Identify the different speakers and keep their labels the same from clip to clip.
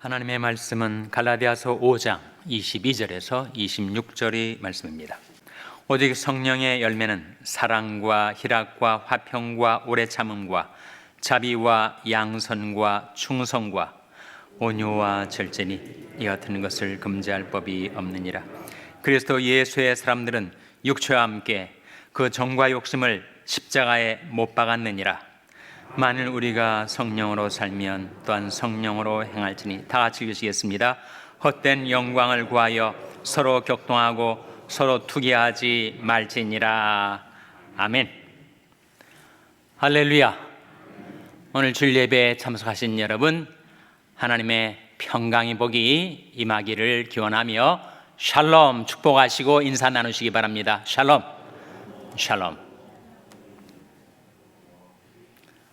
Speaker 1: 하나님의 말씀은 갈라디아서 5장 22절에서 26절의 말씀입니다. 오직 성령의 열매는 사랑과 희락과 화평과 오래 참음과 자비와 양선과 충성과 온유와 절제니 이 같은 것을 금지할 법이 없느니라. 그리스도 예수의 사람들은 육체와 함께 그 정과 욕심을 십자가에 못 박았느니라. 만일 우리가 성령으로 살면 또한 성령으로 행할지니. 다 같이 읽으시겠습니다. 헛된 영광을 구하여 서로 격동하고 서로 투기하지 말지니라. 아멘. 할렐루야. 오늘 주일 예배에 참석하신 여러분, 하나님의 평강의 복이 임하기를 기원하며 샬롬 축복하시고 인사 나누시기 바랍니다. 샬롬. 샬롬.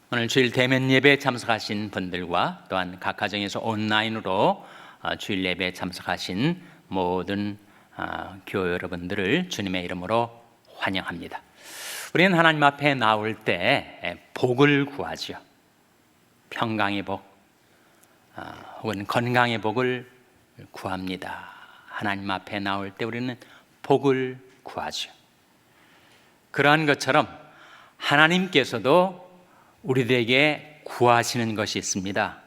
Speaker 1: 오늘 주일 대면 예배에 참석하신 분들과 또한 각 가정에서 온라인으로 주일 예배에 참석하신 모든 교회 여러분들을 주님의 이름으로 환영합니다. 우리는 하나님 앞에 나올 때 복을 구하죠. 평강의 복 혹은 건강의 복을 구합니다. 하나님 앞에 나올 때 우리는 복을 구하죠. 그러한 것처럼 하나님께서도 우리들에게 구하시는 것이 있습니다.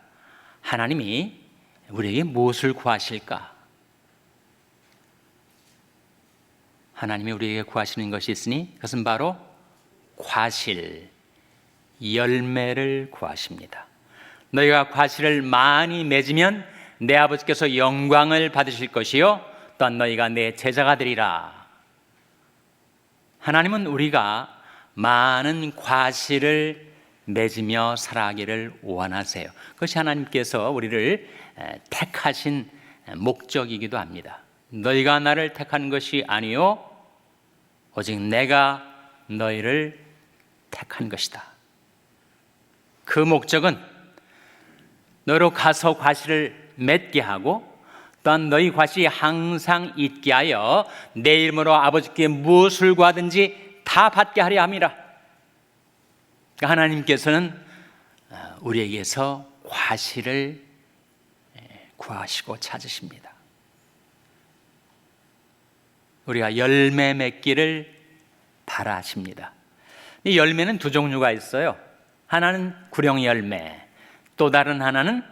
Speaker 1: 하나님이 우리에게 무엇을 구하실까? 하나님이 우리에게 구하시는 것이 있으니 그것은 바로 과실, 열매를 구하십니다. 너희가 과실을 많이 맺으면 내 아버지께서 영광을 받으실 것이요 또한 너희가 내 제자가 되리라. 하나님은 우리가 많은 과실을 맺으며 살아가기를 원하세요. 그것이 하나님께서 우리를 택하신 목적이기도 합니다. 너희가 나를 택한 것이 아니요 오직 내가 너희를 택한 것이다. 그 목적은 너로 가서 과실을 맺게 하고 또한 너희 과실이 항상 있게 하여 내 이름으로 아버지께 무엇을 구하든지 다 받게 하려 함이라. 하나님께서는 우리에게서 과실을 구하시고 찾으십니다. 우리가 열매 맺기를 바라십니다. 이 열매는 두 종류가 있어요. 하나는 구령 열매, 또 다른 하나는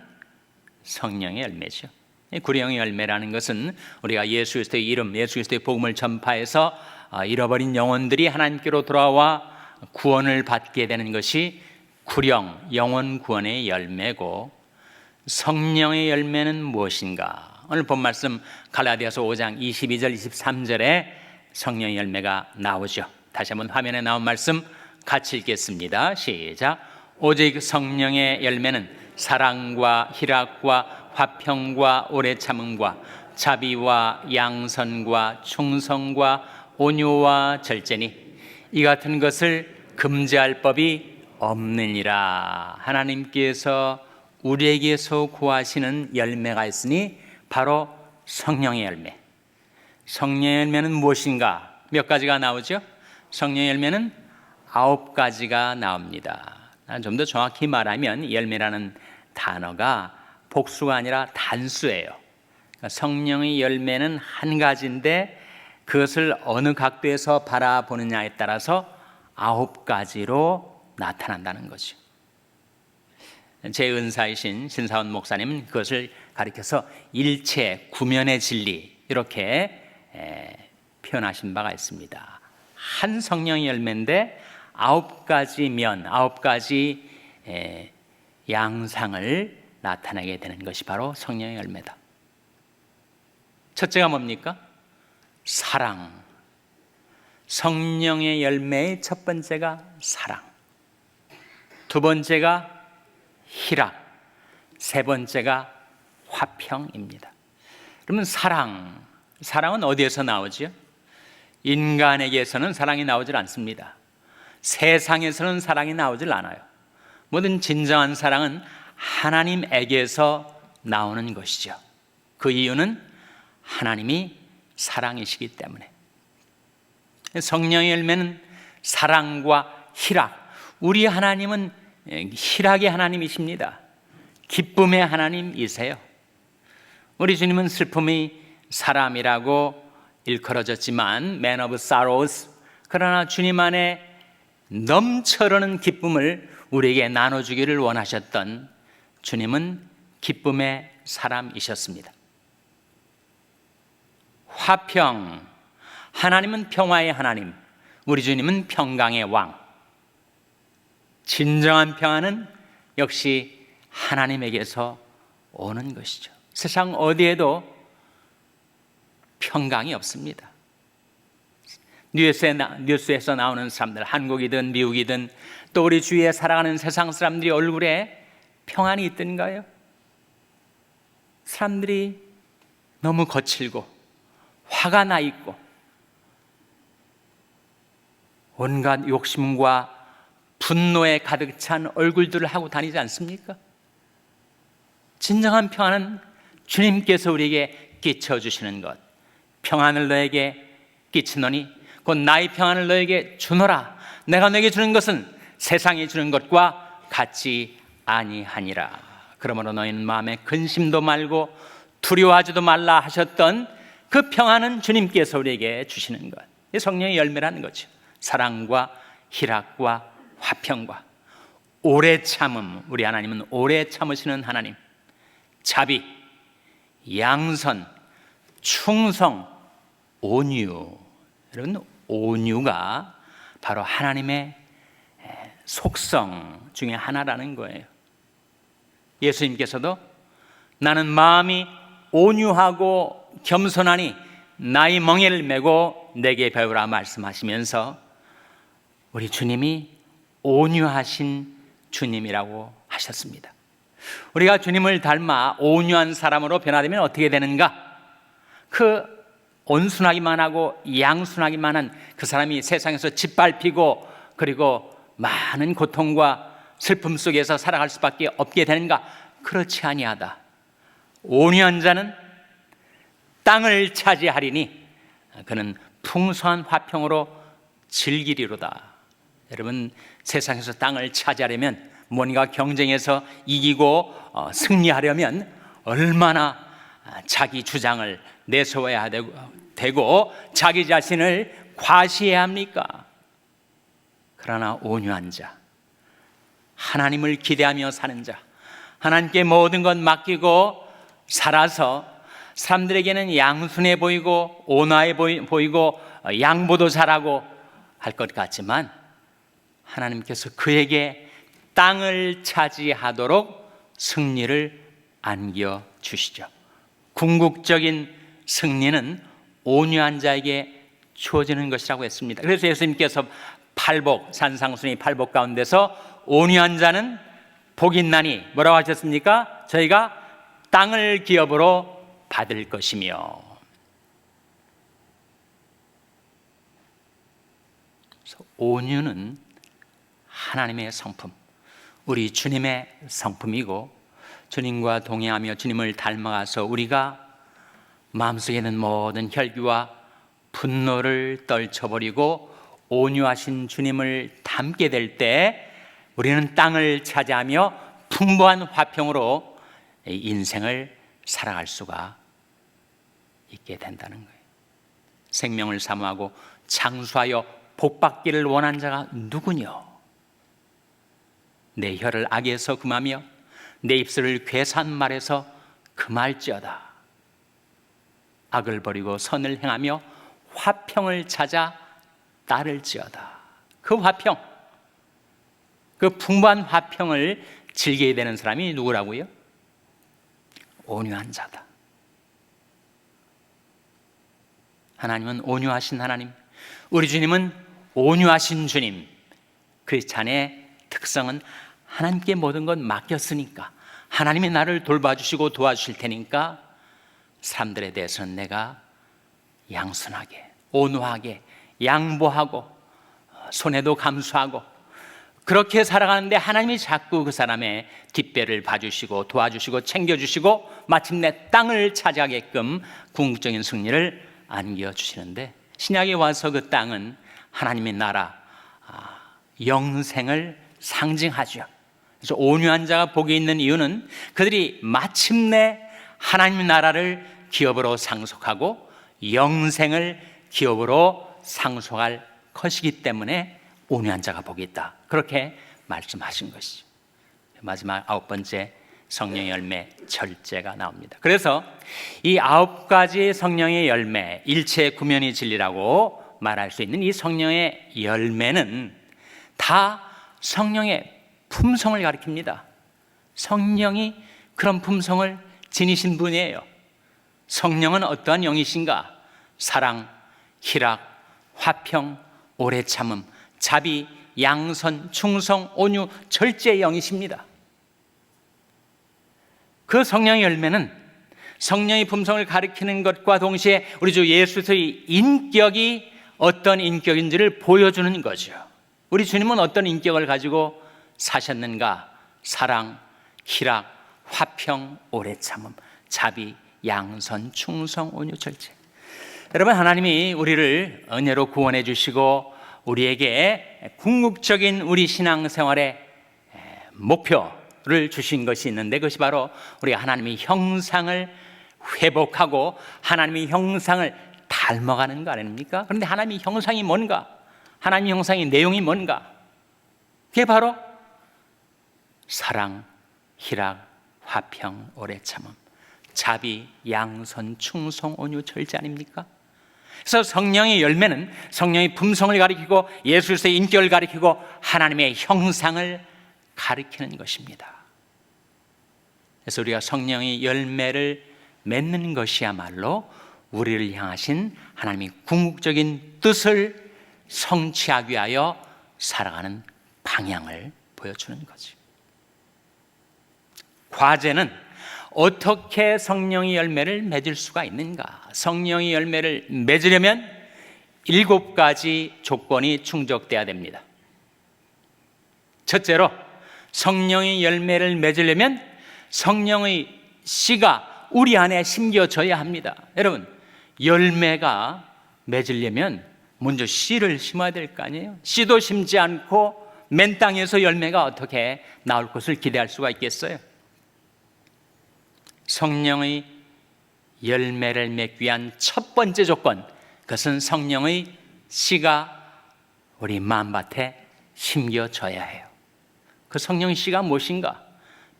Speaker 1: 성령의 열매죠. 이 구령 열매라는 것은 우리가 예수 그리스도의 이름, 예수 그리스도의 복음을 전파해서 잃어버린 영혼들이 하나님께로 돌아와 구원을 받게 되는 것이 구령, 영혼 구원의 열매고, 성령의 열매는 무엇인가? 오늘 본 말씀 갈라디아서 5장 22절 23절에 성령의 열매가 나오죠. 다시 한번 화면에 나온 말씀 같이 읽겠습니다. 시작. 오직 성령의 열매는 사랑과 희락과 화평과 오래 참음과 자비와 양선과 충성과 온유와 절제니 이 같은 것을 금지할 법이 없느니라. 하나님께서 우리에게서 구하시는 열매가 있으니 바로 성령의 열매. 성령의 열매는 무엇인가? 몇 가지가 나오죠? 성령의 열매는 9가지가 나옵니다. 좀 더 정확히 말하면 열매라는 단어가 복수가 아니라 단수예요. 성령의 열매는 한 가지인데 그것을 어느 각도에서 바라보느냐에 따라서 9가지로 나타난다는 거죠. 제 은사이신 신사원 목사님은 그것을 가리켜서 일체 구면의 진리 이렇게 표현하신 바가 있습니다. 한 성령의 열매인데 9가지 면, 9가지 양상을 나타내게 되는 것이 바로 성령의 열매다. 첫째가 뭡니까? 사랑. 성령의 열매의 첫 번째가 사랑, 두 번째가 희락, 세 번째가 화평입니다. 그러면 사랑은 어디에서 나오죠? 인간에게서는 사랑이 나오질 않습니다. 세상에서는 사랑이 나오질 않아요. 모든 진정한 사랑은 하나님에게서 나오는 것이죠. 그 이유는 하나님이 사랑이시기 때문에. 성령의 열매는 사랑과 희락. 우리 하나님은 희락의 하나님이십니다. 기쁨의 하나님이세요. 우리 주님은 슬픔의 사람이라고 일컬어졌지만 Man of Sorrows, 그러나 주님 안에 넘쳐흐르는 기쁨을 우리에게 나눠주기를 원하셨던 주님은 기쁨의 사람이셨습니다. 화평, 하나님은 평화의 하나님, 우리 주님은 평강의 왕. 진정한 평화는 역시 하나님에게서 오는 것이죠. 세상 어디에도 평강이 없습니다. 뉴스에서 나오는 사람들, 한국이든 미국이든 또 우리 주위에 살아가는 세상 사람들이 얼굴에 평안이 있던가요? 사람들이 너무 거칠고 화가 나 있고 온갖 욕심과 분노에 가득 찬 얼굴들을 하고 다니지 않습니까? 진정한 평안은 주님께서 우리에게 끼쳐주시는 것. 평안을 너에게 끼치노니 곧 나의 평안을 너에게 주노라. 내가 너에게 주는 것은 세상이 주는 것과 같지 아니하니라. 그러므로 너희는 마음에 근심도 말고 두려워하지도 말라 하셨던 그 평안은 주님께서 우리에게 주시는 것. 이 성령의 열매라는 거죠. 사랑과 희락과 화평과 오래 참음. 우리 하나님은 오래 참으시는 하나님. 자비, 양선, 충성, 온유. 여러분, 온유가 바로 하나님의 속성 중에 하나라는 거예요. 예수님께서도 나는 마음이 온유하고 겸손하니 나의 멍에를 메고 내게 배우라 말씀하시면서 우리 주님이 온유하신 주님이라고 하셨습니다. 우리가 주님을 닮아 온유한 사람으로 변화되면 어떻게 되는가? 그 온순하기만 하고 양순하기만 한 그 사람이 세상에서 짓밟히고 그리고 많은 고통과 슬픔 속에서 살아갈 수밖에 없게 되는가? 그렇지 아니하다. 온유한 자는 땅을 차지하리니 그는 풍성한 화평으로 즐기리로다. 여러분, 세상에서 땅을 차지하려면 뭔가 경쟁에서 이기고 승리하려면 얼마나 자기 주장을 내세워야 되고 자기 자신을 과시해야 합니까? 그러나 온유한 자, 하나님을 기대하며 사는 자, 하나님께 모든 것 맡기고 살아서 사람들에게는 양순해 보이고 온화해 보이고 양보도 잘하고 할 것 같지만 하나님께서 그에게 땅을 차지하도록 승리를 안겨주시죠. 궁극적인 승리는 온유한 자에게 주어지는 것이라고 했습니다. 그래서 예수님께서 팔복, 산상순이 팔복 가운데서 온유한 자는 복이 있나니 뭐라고 하셨습니까? 저희가 땅을 기업으로 받을 것이며. 온유는 하나님의 성품, 우리 주님의 성품이고 주님과 동행하며 주님을 닮아가서 우리가 마음속에 있는 모든 혈기와 분노를 떨쳐버리고 온유하신 주님을 닮게 될 때 우리는 땅을 차지하며 풍부한 화평으로 인생을 살아갈 수가 있게 된다는 거예요. 생명을 사모하고 장수하여 복받기를 원한 자가 누구뇨? 내 혀를 악에서 금하며 내 입술을 괴산 말에서 금할지어다. 악을 버리고 선을 행하며 화평을 찾아 따를지어다. 그 화평, 그 풍부한 화평을 즐기게 되는 사람이 누구라고요? 온유한 자다. 하나님은 온유하신 하나님, 우리 주님은 온유하신 주님. 크리스찬의 특성은 하나님께 모든 것 맡겼으니까 하나님이 나를 돌봐주시고 도와주실 테니까 사람들에 대해서는 내가 양순하게, 온화하게, 양보하고 손해도 감수하고 그렇게 살아가는데 하나님이 자꾸 그 사람의 뒷배를 봐주시고 도와주시고 챙겨주시고 마침내 땅을 차지하게끔 궁극적인 승리를 안겨주시는데, 신약에 와서 그 땅은 하나님의 나라, 영생을 상징하죠. 그래서 온유한 자가 복이 있는 이유는 그들이 마침내 하나님 나라를 기업으로 상속하고 영생을 기업으로 상속할 것이기 때문에 온유한 자가 복이 있다, 그렇게 말씀하신 것이죠. 마지막 9번째 성령의 열매, 절제가 나옵니다. 그래서 이 9가지 성령의 열매, 일체 구면이 진리라고 말할 수 있는 이 성령의 열매는 다 성령의 품성을 가리킵니다. 성령이 그런 품성을 지니신 분이에요. 성령은 어떠한 영이신가? 사랑, 희락, 화평, 오래 참음, 자비, 양선, 충성, 온유, 절제의 영이십니다. 그 성령의 열매는 성령의 품성을 가리키는 것과 동시에 우리 주 예수의 인격이 어떤 인격인지를 보여주는 거죠. 우리 주님은 어떤 인격을 가지고 사셨는가? 사랑, 희락, 화평, 오래 참음, 자비, 양선, 충성, 온유, 절제. 여러분, 하나님이 우리를 은혜로 구원해 주시고 우리에게 궁극적인 우리 신앙생활의 목표를 주신 것이 있는데, 그것이 바로 우리가 하나님의 형상을 회복하고 하나님의 형상을 닮아가는 거 아닙니까? 그런데 하나님의 형상이 뭔가? 하나님의 형상의 내용이 뭔가? 그게 바로 사랑, 희락, 화평, 오래 참음, 자비, 양선, 충성, 온유, 절제 아닙니까? 그래서 성령의 열매는 성령의 품성을 가리키고 예수의 인격을 가리키고 하나님의 형상을 가리키는 것입니다. 그래서 우리가 성령의 열매를 맺는 것이야말로 우리를 향하신 하나님의 궁극적인 뜻을 성취하기 위하여 살아가는 방향을 보여주는 거죠. 과제는 어떻게 성령의 열매를 맺을 수가 있는가? 성령의 열매를 맺으려면 7가지 조건이 충족돼야 됩니다. 첫째로, 성령의 열매를 맺으려면 성령의 씨가 우리 안에 심겨져야 합니다. 여러분, 열매가 맺으려면 먼저 씨를 심어야 될 거 아니에요? 씨도 심지 않고 맨 땅에서 열매가 어떻게 나올 것을 기대할 수가 있겠어요? 성령의 열매를 맺기 위한 첫 번째 조건, 그것은 성령의 씨가 우리 마음밭에 심겨져야 해요. 그 성령의 씨가 무엇인가?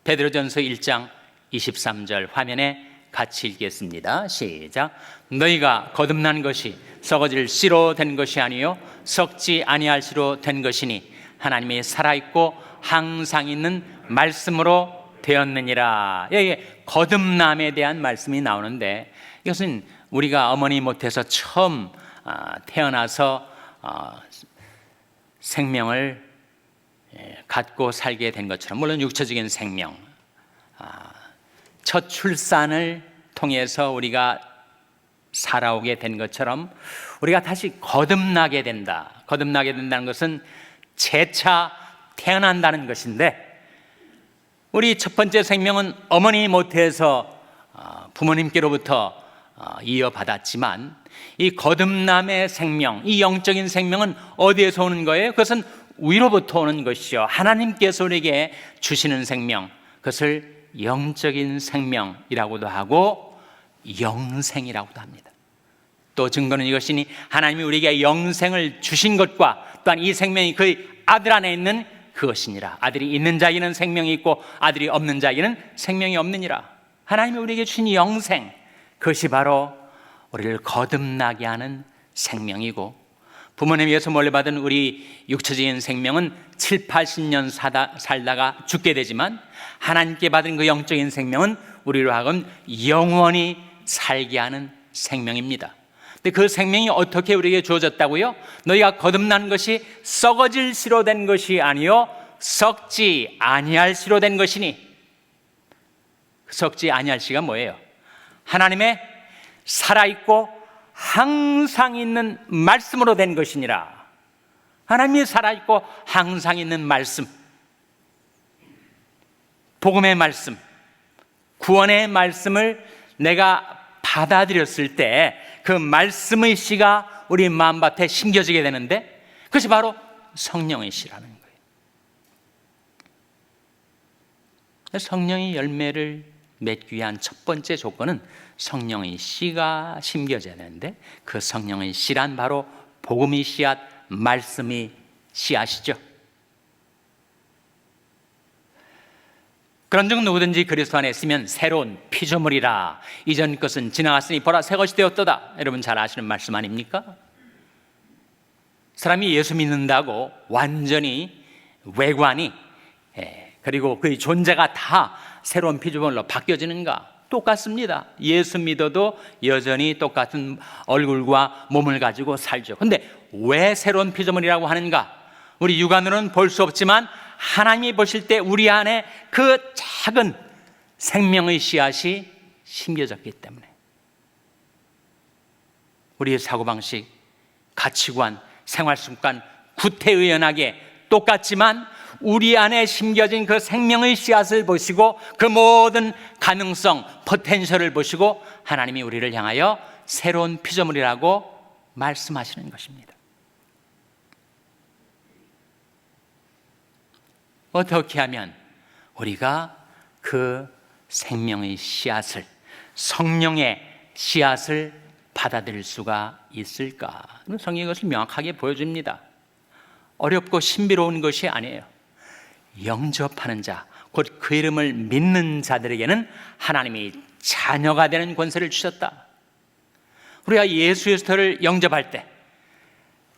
Speaker 1: 베드로전서 1장 23절 화면에 같이 읽겠습니다. 시작. 너희가 거듭난 것이 썩어질 씨로 된 것이 아니요 썩지 아니할 씨로 된 것이니 하나님이 살아있고 항상 있는 말씀으로 되었느니라. 여기에 거듭남에 대한 말씀이 나오는데, 이것은 우리가 어머니 못해서 처음 태어나서 생명을 갖고 살게 된 것처럼, 물론 육체적인 생명, 첫 출산을 통해서 우리가 살아오게 된 것처럼 우리가 다시 거듭나게 된다. 거듭나게 된다는 것은 재차 태어난다는 것인데, 우리 첫 번째 생명은 어머니 모태에서 부모님께로부터 이어받았지만, 이 거듭남의 생명, 이 영적인 생명은 어디에서 오는 거예요? 그것은 위로부터 오는 것이요, 하나님께서 우리에게 주시는 생명, 그것을 영적인 생명이라고도 하고 영생이라고도 합니다. 또 증거는 이것이니 하나님이 우리에게 영생을 주신 것과 또한 이 생명이 그의 아들 안에 있는 그것이니라. 아들이 있는 자에게는 생명이 있고 아들이 없는 자에게는 생명이 없느니라. 하나님이 우리에게 주신 영생, 그것이 바로 우리를 거듭나게 하는 생명이고, 부모님에 의해서 물려받은 우리 육체적인 생명은 7, 80년 살다가 죽게 되지만, 하나님께 받은 그 영적인 생명은 우리로 하여금 영원히 살게 하는 생명입니다. 근데 그 생명이 어떻게 우리에게 주어졌다고요? 너희가 거듭난 것이 썩어질 씨로 된 것이 아니요 썩지 아니할 씨로 된 것이니. 썩지 아니할 씨가 뭐예요? 하나님의 살아있고 항상 있는 말씀으로 된 것이니라. 하나님이 살아있고 항상 있는 말씀, 복음의 말씀, 구원의 말씀을 내가 받아들였을 때 그 말씀의 씨가 우리 마음밭에 심겨지게 되는데, 그것이 바로 성령의 씨라는 거예요. 성령의 열매를 맺기 위한 첫 번째 조건은 성령의 씨가 심겨져야 되는데, 그 성령의 씨란 바로 복음의 씨앗, 말씀의 씨앗이죠. 그런즉 누구든지 그리스도 안에 있으면 새로운 피조물이라, 이전 것은 지나갔으니 보라 새 것이 되었도다. 여러분 잘 아시는 말씀 아닙니까? 사람이 예수 믿는다고 완전히 외관이 그리고 그의 존재가 다 새로운 피조물로 바뀌어지는가? 똑같습니다. 예수 믿어도 여전히 똑같은 얼굴과 몸을 가지고 살죠. 근데 왜 새로운 피조물이라고 하는가? 우리 육안으로는 볼 수 없지만 하나님이 보실 때 우리 안에 그 작은 생명의 씨앗이 심겨졌기 때문에, 우리의 사고방식, 가치관, 생활습관 구태의연하게 똑같지만 우리 안에 심겨진 그 생명의 씨앗을 보시고 그 모든 가능성, 포텐셜을 보시고 하나님이 우리를 향하여 새로운 피조물이라고 말씀하시는 것입니다. 어떻게 하면 우리가 그 생명의 씨앗을, 성령의 씨앗을 받아들일 수가 있을까? 성경이 그것을 명확하게 보여줍니다. 어렵고 신비로운 것이 아니에요. 영접하는 자, 곧 그 이름을 믿는 자들에게는 하나님이 자녀가 되는 권세를 주셨다. 우리가 예수 그리스도를 영접할 때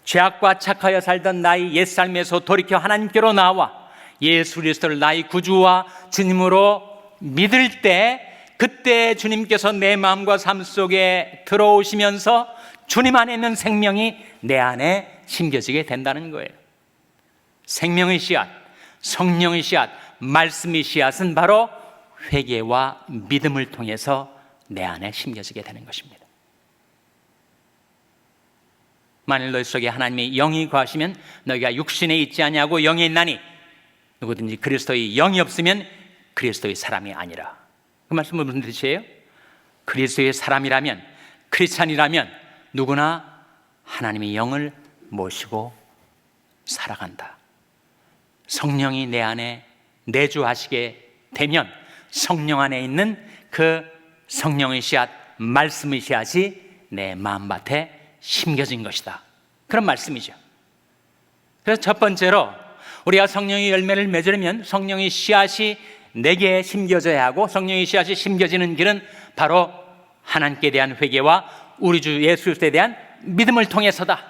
Speaker 1: 죄악과 착하여 살던 나의 옛삶에서 돌이켜 하나님께로 나와 예수 그리스도를 나의 구주와 주님으로 믿을 때, 그때 주님께서 내 마음과 삶 속에 들어오시면서 주님 안에 있는 생명이 내 안에 심겨지게 된다는 거예요. 생명의 씨앗, 성령의 씨앗, 말씀의 씨앗은 바로 회개와 믿음을 통해서 내 안에 심겨지게 되는 것입니다. 만일 너희 속에 하나님의 영이 거하시면 너희가 육신에 있지 아니하고 영에 있나니, 누구든지 그리스도의 영이 없으면 그리스도의 사람이 아니라. 그 말씀은 무슨 뜻이에요? 그리스도의 사람이라면, 크리스찬이라면 누구나 하나님의 영을 모시고 살아간다. 성령이 내 안에 내주하시게 되면 성령 안에 있는 그 성령의 씨앗, 말씀의 씨앗이 내 마음밭에 심겨진 것이다. 그런 말씀이죠. 그래서 첫 번째로 우리가 성령의 열매를 맺으려면 성령의 씨앗이 내게 심겨져야 하고, 성령의 씨앗이 심겨지는 길은 바로 하나님께 대한 회개와 우리 주 예수 그리스도에 대한 믿음을 통해서다.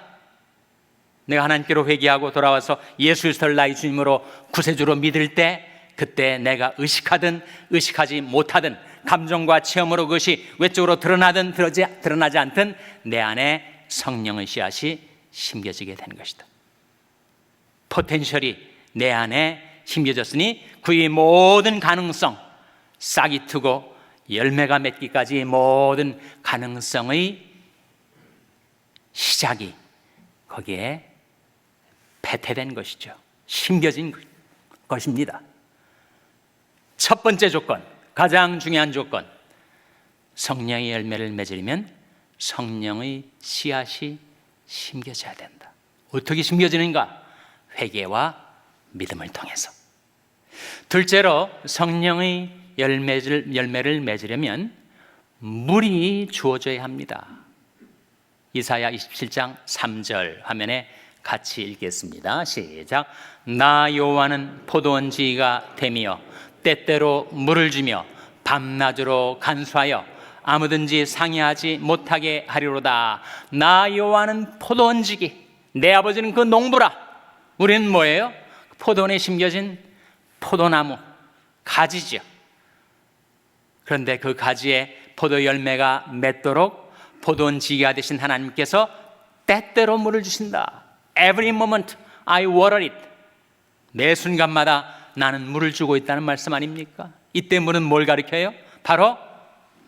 Speaker 1: 내가 하나님께로 회개하고 돌아와서 예수 그리스도를 나의 주님으로 구세주로 믿을 때, 그때 내가 의식하든 의식하지 못하든, 감정과 체험으로 그것이 외적으로 드러나든 드러나지 않든 내 안에 성령의 씨앗이 심겨지게 되는 것이다. 포텐셜이 내 안에 심겨졌으니 그의 모든 가능성, 싹이 트고 열매가 맺기까지 모든 가능성의 시작이 거기에 배태된 것이죠. 심겨진 것입니다. 첫 번째 조건, 가장 중요한 조건, 성령의 열매를 맺으려면 성령의 씨앗이 심겨져야 된다. 어떻게 심겨지는가? 회개와 믿음을 통해서. 둘째로 성령의 열매를 맺으려면 물이 주어져야 합니다. 이사야 27장 3절 화면에 같이 읽겠습니다. 시작. 나 여호와는 포도원지가 되며 때때로 물을 주며 밤낮으로 간수하여 아무든지 상해하지 못하게 하리로다. 나 여호와는 포도원지기, 내 아버지는 그 농부라. 우리는 뭐예요? 포도원에 심겨진 포도나무 가지죠. 그런데 그 가지에 포도 열매가 맺도록 포도원지기가 되신 하나님께서 때때로 물을 주신다. Every moment I water it. 매 순간마다 나는 물을 주고 있다는 말씀 아닙니까? 이때 물은 뭘 가리켜요? 바로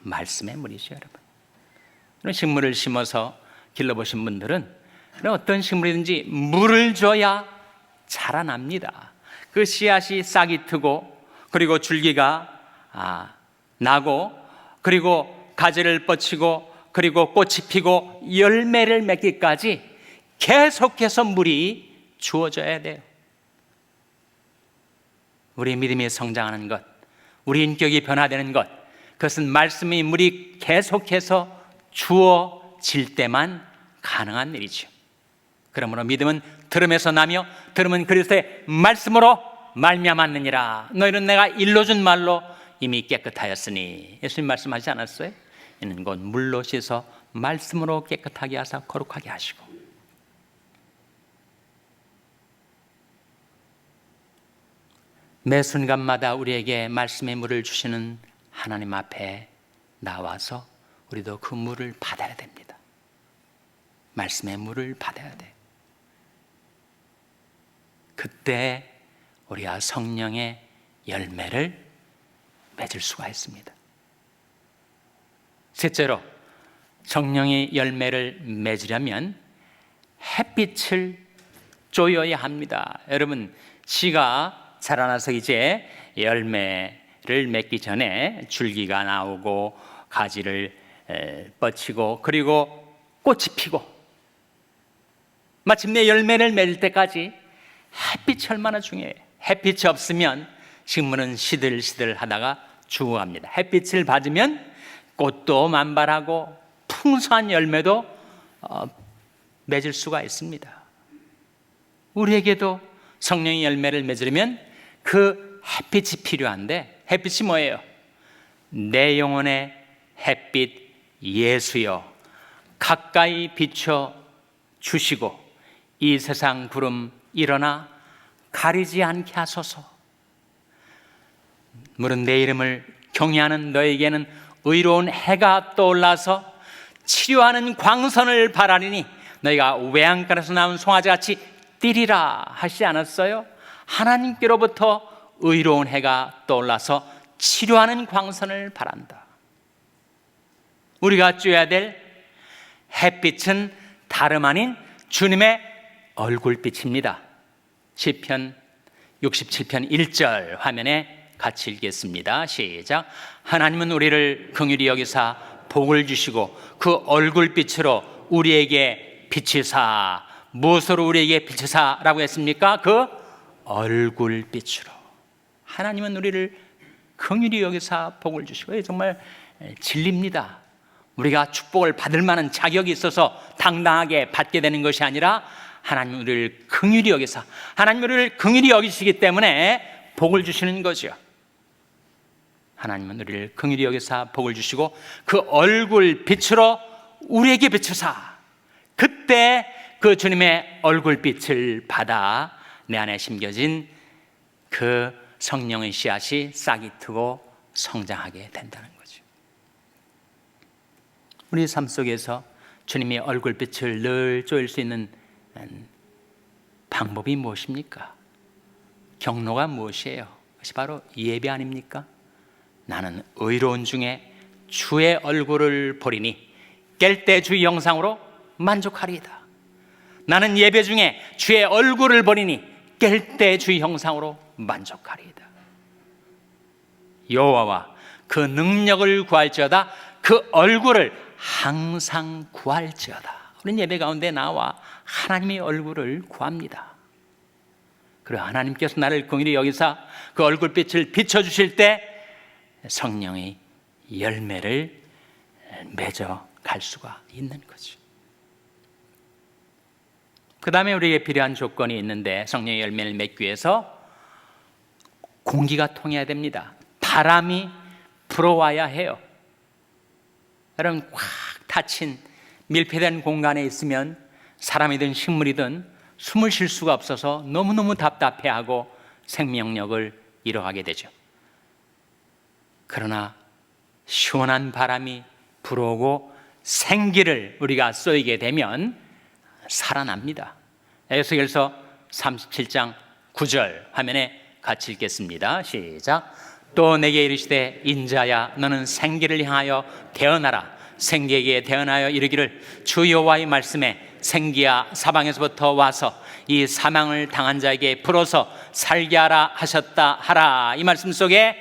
Speaker 1: 말씀의 물이죠, 여러분. 식물을 심어서 길러보신 분들은 어떤 식물이든지 물을 줘야 자라납니다. 그 씨앗이 싹이 트고, 그리고 줄기가 나고, 그리고 가지를 뻗치고, 그리고 꽃이 피고 열매를 맺기까지 계속해서 물이 주어져야 돼요. 우리 믿음이 성장하는 것, 우리 인격이 변화되는 것, 그것은 말씀의 물이 계속해서 주어질 때만 가능한 일이죠. 그러므로 믿음은 들음에서 나며 들음은 그리스도의 말씀으로 말미암았느니라. 너희는 내가 일러준 말로 이미 깨끗하였으니. 예수님 말씀하지 않았어요? 이는 곧 물로 씻어 말씀으로 깨끗하게 하사 거룩하게 하시고. 매 순간마다 우리에게 말씀의 물을 주시는 하나님 앞에 나와서 우리도 그 물을 받아야 됩니다. 말씀의 물을 받아야 돼. 그때 우리가 성령의 열매를 맺을 수가 있습니다. 셋째로, 성령의 열매를 맺으려면 햇빛을 쬐어야 합니다. 여러분, 씨가 자라나서 이제 열매를 맺기 전에 줄기가 나오고 가지를 뻗치고 그리고 꽃이 피고 마침내 열매를 맺을 때까지 햇빛이 얼마나 중요해요. 햇빛이 없으면 식물은 시들시들 하다가 죽어갑니다. 햇빛을 받으면 꽃도 만발하고 풍성한 열매도 맺을 수가 있습니다. 우리에게도 성령의 열매를 맺으려면 그 햇빛이 필요한데, 햇빛이 뭐예요? 내 영혼의 햇빛 예수여, 가까이 비춰 주시고 이 세상 구름 일어나 가리지 않게 하소서. 물은 내 이름을 경외하는 너에게는 의로운 해가 떠올라서 치료하는 광선을 바라리니 너희가 외양간에서 나온 송아지같이 뛰리라 하시지 않았어요? 하나님께로부터 의로운 해가 떠올라서 치료하는 광선을 바란다. 우리가 쬐어야 될 햇빛은 다름 아닌 주님의 얼굴빛입니다. 시편 67편 1절 화면에 같이 읽겠습니다. 시작. 하나님은 우리를 긍휼히 여기사 복을 주시고 그 얼굴빛으로 우리에게 비치사. 무엇으로 우리에게 비치사라고 했습니까? 그 얼굴빛으로. 하나님은 우리를 긍휼히 여기사 복을 주시고, 정말 진리입니다. 우리가 축복을 받을 만한 자격이 있어서 당당하게 받게 되는 것이 아니라 하나님 우리를 긍휼히 여기사, 하나님 우리를 긍휼히 여기시기 때문에 복을 주시는 거죠. 하나님은 우리를 긍휼히 여기사 복을 주시고 그 얼굴 빛으로 우리에게 비추사. 그때 그 주님의 얼굴빛을 받아 내 안에 심겨진 그 성령의 씨앗이 싹이 트고 성장하게 된다는 거죠. 우리 삶 속에서 주님의 얼굴빛을 늘 쬐을 수 있는 방법이 무엇입니까? 경로가 무엇이에요? 그것이 바로 예배 아닙니까? 나는 의로운 중에 주의 얼굴을 보리니 깰 때 주의 영상으로 만족하리이다. 나는 예배 중에 주의 얼굴을 보리니 깰 때 주의 형상으로 만족하리이다. 여호와와 그 능력을 구할지어다. 그 얼굴을 항상 구할지어다. 우리는 예배 가운데 나와 하나님의 얼굴을 구합니다. 그리고 하나님께서 나를 긍휼히 여기사 그 얼굴빛을 비춰주실 때 성령의 열매를 맺어 갈 수가 있는 거죠. 그 다음에 우리에게 필요한 조건이 있는데, 성령의 열매를 맺기 위해서 공기가 통해야 됩니다. 바람이 불어와야 해요. 여러분, 꽉 닫힌 밀폐된 공간에 있으면 사람이든 식물이든 숨을 쉴 수가 없어서 너무너무 답답해하고 생명력을 잃어가게 되죠. 그러나 시원한 바람이 불어오고 생기를 우리가 쏘이게 되면 살아납니다. 에스겔서 37장 9절 화면에 같이 읽겠습니다. 시작. 또 내게 이르시되 인자야 너는 생기를 향하여 대언하라. 생기에게 대언하여 이르기를 주 여호와의 말씀에 생기야 사방에서부터 와서 이 사망을 당한 자에게 불어서 살게 하라 하셨다 하라. 이 말씀 속에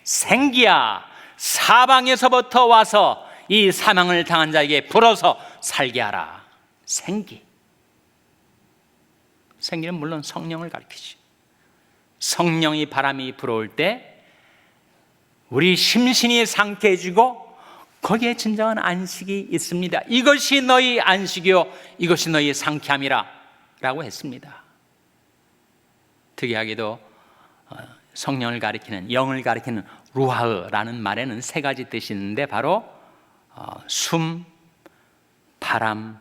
Speaker 1: 생기야 사방에서부터 와서 이 사망을 당한 자에게 불어서 살게 하라. 생기는 물론 성령을 가리키지. 성령이 바람이 불어올 때 우리 심신이 상쾌해지고 거기에 진정한 안식이 있습니다. 이것이 너희 안식이요 이것이 너희 상쾌함이라 라고 했습니다. 특이하게도 성령을 가리키는, 영을 가리키는 루하흐라는 말에는 세 가지 뜻이 있는데 바로 숨, 바람,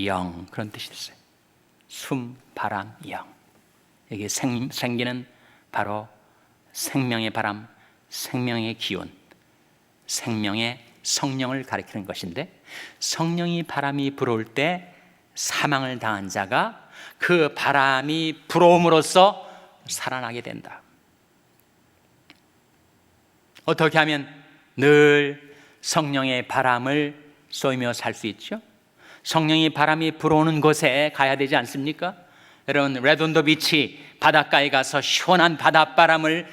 Speaker 1: 영, 그런 뜻이 있어요. 숨, 바람, 영. 여기 생기는 바로 생명의 바람, 생명의 기운, 생명의 성령을 가리키는 것인데, 성령이 바람이 불어올 때 사망을 당한 자가 그 바람이 불어옴으로써 살아나게 된다. 어떻게 하면 늘 성령의 바람을 쏘이며 살 수 있죠? 성령이 바람이 불어오는 곳에 가야 되지 않습니까? 여러분, 레돈도 비치 바닷가에 가서 시원한 바닷바람을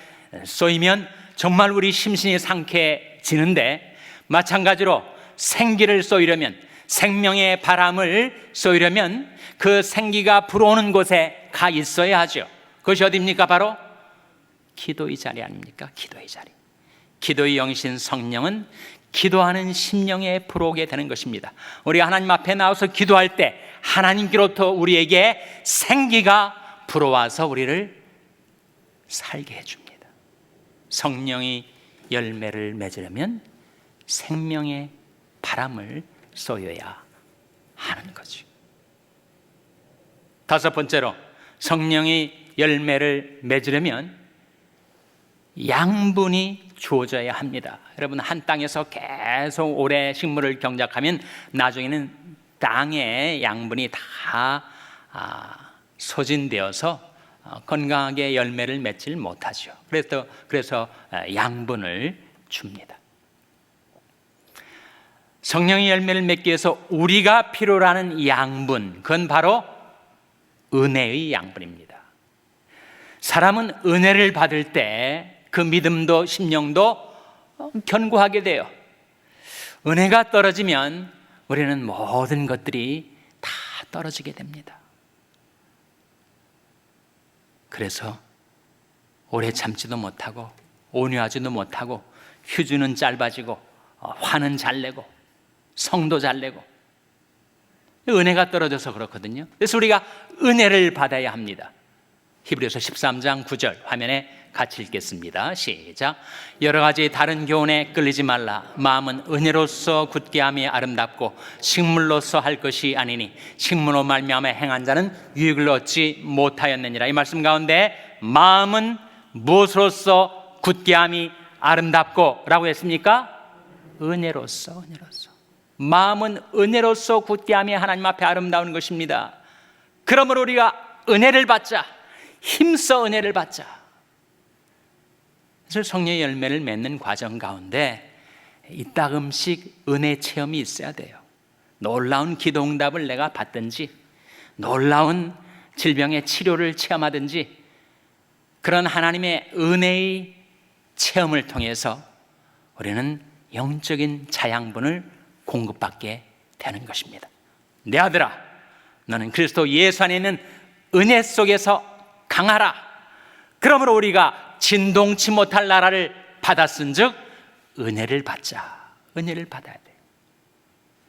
Speaker 1: 쏘이면 정말 우리 심신이 상쾌해지는데, 마찬가지로 생기를 쏘이려면, 생명의 바람을 쏘이려면 그 생기가 불어오는 곳에 가 있어야 하죠. 그것이 어디입니까? 바로 기도의 자리 아닙니까? 기도의 자리. 기도의 영이신 성령은 기도하는 심령에 불어오게 되는 것입니다. 우리가 하나님 앞에 나와서 기도할 때 하나님께로부터 우리에게 생기가 불어와서 우리를 살게 해줍니다. 성령이 열매를 맺으려면 생명의 바람을 쏘여야 하는 거죠. 다섯 번째로, 성령이 열매를 맺으려면 양분이 주어져야 합니다. 여러분, 한 땅에서 계속 오래 식물을 경작하면 나중에는 땅의 양분이 다 소진되어서 건강하게 열매를 맺질 못하죠. 그래서 양분을 줍니다. 성령의 열매를 맺기 위해서 우리가 필요로 하는 양분, 그건 바로 은혜의 양분입니다. 사람은 은혜를 받을 때 그 믿음도 심령도 견고하게 돼요. 은혜가 떨어지면 우리는 모든 것들이 다 떨어지게 됩니다. 그래서 오래 참지도 못하고 온유하지도 못하고 휴주는 짧아지고 화는 잘 내고 성도 잘 내고, 은혜가 떨어져서 그렇거든요. 그래서 우리가 은혜를 받아야 합니다. 히브리서 13장 9절 화면에 같이 읽겠습니다. 시작. 여러 가지 다른 교훈에 끌리지 말라. 마음은 은혜로서 굳게 함이 아름답고 식물로서 할 것이 아니니 식물로 말미암아 행한 자는 유익을 얻지 못하였느니라. 이 말씀 가운데 마음은 무엇으로서 굳게 함이 아름답고 라고 했습니까? 은혜로서. 마음은 은혜로서 굳게 함이 하나님 앞에 아름다운 것입니다. 그러므로 우리가 은혜를 받자, 힘써 은혜를 받자. 그래서 성령의 열매를 맺는 과정 가운데 이따금씩 은혜 체험이 있어야 돼요. 놀라운 기도 응답을 내가 받든지, 놀라운 질병의 치료를 체험하든지, 그런 하나님의 은혜의 체험을 통해서 우리는 영적인 자양분을 공급받게 되는 것입니다. 내 아들아, 너는 그리스도 예수 안에 있는 은혜 속에서 강하라. 그러므로 우리가 진동치 못할 나라를 받았은즉 은혜를 받자. 은혜를 받아야 돼.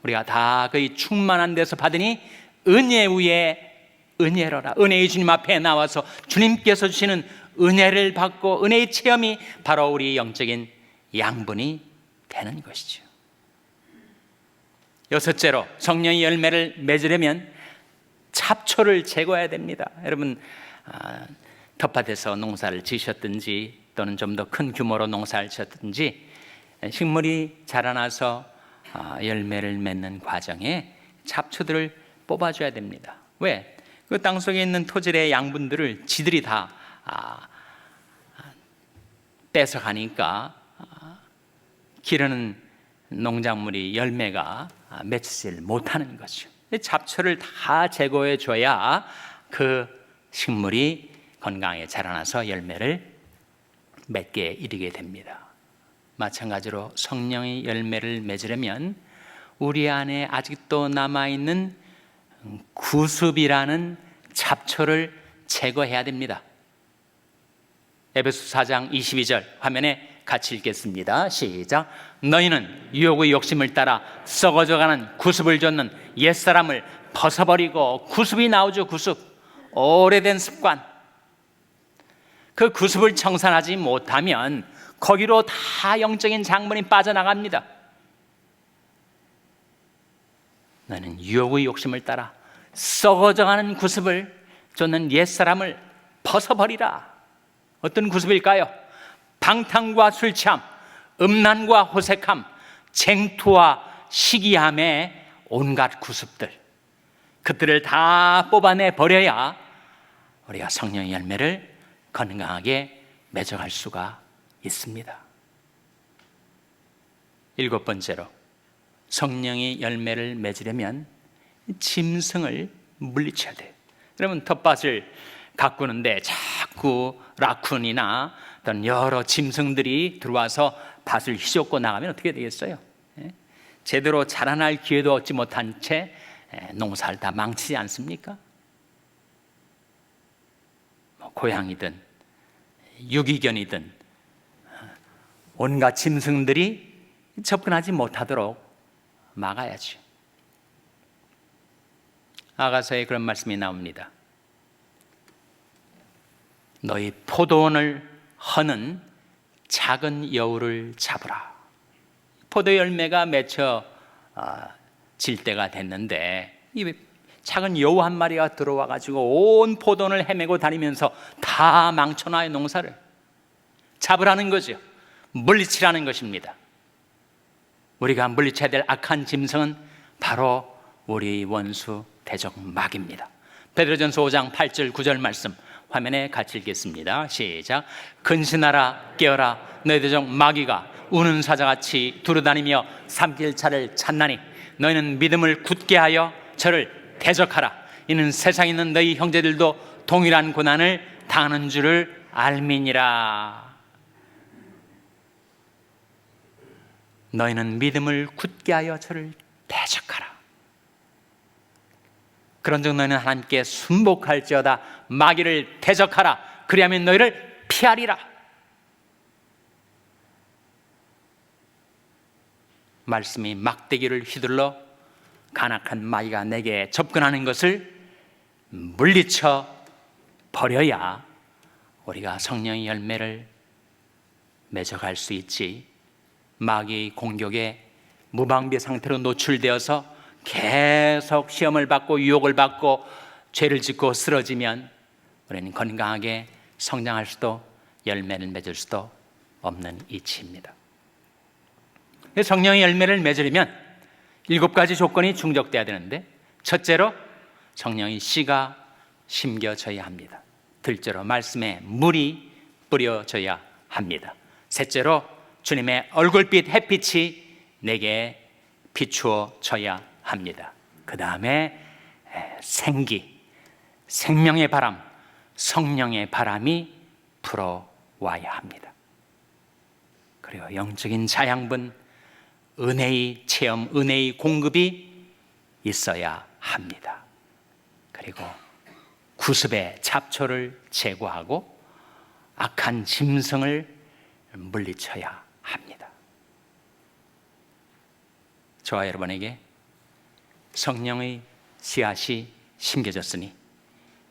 Speaker 1: 우리가 다 거의 충만한 데서 받으니 은혜 위에 은혜로라. 은혜의 주님 앞에 나와서 주님께서 주시는 은혜를 받고 은혜의 체험이 바로 우리 영적인 양분이 되는 것이죠. 여섯째로, 성령의 열매를 맺으려면 잡초를 제거해야 됩니다. 여러분, 텃밭에서 농사를 지셨든지 또는 좀 더 큰 규모로 농사를 지셨든지 식물이 자라나서 열매를 맺는 과정에 잡초들을 뽑아줘야 됩니다. 왜? 그 땅속에 있는 토질의 양분들을 지들이 다 뺏어가니까 기르는 농작물이 열매가 맺히질 못하는 거죠. 잡초를 다 제거해 줘야 그 식물이 건강하게 자라나서 열매를 맺게 이르게 됩니다. 마찬가지로 성령의 열매를 맺으려면 우리 안에 아직도 남아있는 구습이라는 잡초를 제거해야 됩니다. 에베소 4장 22절 화면에 같이 읽겠습니다. 시작. 너희는 유혹의 욕심을 따라 썩어져가는 구습을 좇는 옛사람을 벗어버리고, 구습이 나오죠. 구습, 오래된 습관. 그 구습을 청산하지 못하면 거기로 다 영적인 작물이 빠져나갑니다. 너는 유혹의 욕심을 따라 썩어져가는 구습을 좇는 옛사람을 벗어버리라. 어떤 구습일까요? 방탕과 술 취함, 음란과 호색함, 쟁투와 시기함의 온갖 구습들, 그들을 다 뽑아내 버려야 우리가 성령의 열매를 건강하게 맺어갈 수가 있습니다. 7번째로, 성령의 열매를 맺으려면 짐승을 물리쳐야 돼요. 여러분, 텃밭을 가꾸는데 자꾸 라쿤이나 어떤 여러 짐승들이 들어와서 밭을 휘젓고 나가면 어떻게 되겠어요? 제대로 자라날 기회도 얻지 못한 채 농사를 다 망치지 않습니까? 고양이든 유기견이든 온갖 짐승들이 접근하지 못하도록 막아야죠. 아가서에 그런 말씀이 나옵니다. 너희 포도원을 허는 작은 여우를 잡으라. 포도 열매가 맺혀 질 때가 됐는데 이 작은 여우 한 마리가 들어와 가지고 온 포도원을 헤매고 다니면서 다 망쳐놔요. 농사를 잡으라는 거죠. 물리치라는 것입니다. 우리가 물리쳐야 될 악한 짐승은 바로 우리 원수 대적마귀입니다. 베드로전서 5장 8절 9절 말씀 화면에 같이 읽겠습니다. 시작. 근신하라, 깨어라. 너희 대적 마귀가 우는 사자같이 두루다니며 삼킬 차를 찾나니 너희는 믿음을 굳게 하여 저를 대적하라. 이는 세상에 있는 너희 형제들도 동일한 고난을 당하는 줄을 알미니라. 너희는 믿음을 굳게 하여 저를 대적하라. 그런즉 너희는 하나님께 순복할지어다. 마귀를 대적하라. 그리하면 너희를 피하리라. 말씀이 막대기를 휘둘러 간악한 마귀가 내게 접근하는 것을 물리쳐 버려야 우리가 성령의 열매를 맺어갈 수 있지. 마귀의 공격에 무방비 상태로 노출되어서 계속 시험을 받고 유혹을 받고 죄를 짓고 쓰러지면 우리는 건강하게 성장할 수도 열매를 맺을 수도 없는 이치입니다. 성령의 열매를 맺으려면 7가지 조건이 충족돼야 되는데, 첫째로 성령의 씨가 심겨져야 합니다. 둘째로 말씀에 물이 뿌려져야 합니다. 셋째로 주님의 얼굴빛 햇빛이 내게 비추어져야 합니다. 그 다음에 생명의 바람, 성령의 바람이 불어와야 합니다. 그리고 영적인 자양분, 은혜의 체험, 은혜의 공급이 있어야 합니다. 그리고 구습의 잡초를 제거하고 악한 짐승을 물리쳐야 합니다. 저와 여러분에게 성령의 씨앗이 심겨졌으니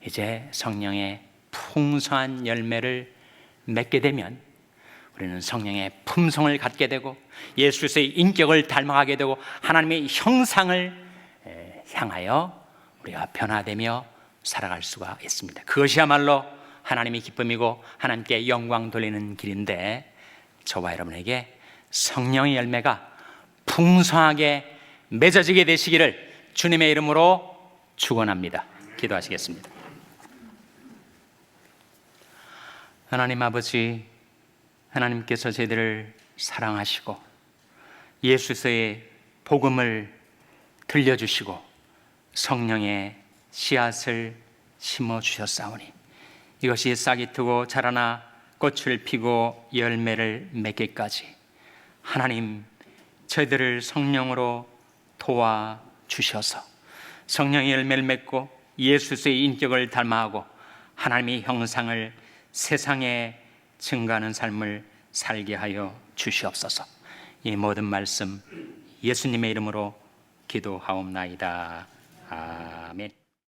Speaker 1: 이제 성령의 풍성한 열매를 맺게 되면 우리는 성령의 품성을 갖게 되고 예수 그리스도의 인격을 닮아가게 되고 하나님의 형상을 향하여 우리가 변화되며 살아갈 수가 있습니다. 그것이야말로 하나님의 기쁨이고 하나님께 영광 돌리는 길인데, 저와 여러분에게 성령의 열매가 풍성하게 맺어지게 되시기를 주님의 이름으로 축원합니다. 기도하시겠습니다. 하나님 아버지, 하나님께서 저희들을 사랑하시고 예수의 복음을 들려주시고 성령의 씨앗을 심어주셨사오니 이것이 싹이 트고 자라나 꽃을 피고 열매를 맺기까지 하나님 저희들을 성령으로 도와주셔서 성령의 열매를 맺고 예수의 인격을 닮아가고 하나님의 형상을 세상에 증거하는 삶을 살게 하여 주시옵소서. 이 모든 말씀 예수님의 이름으로 기도하옵나이다. 아멘.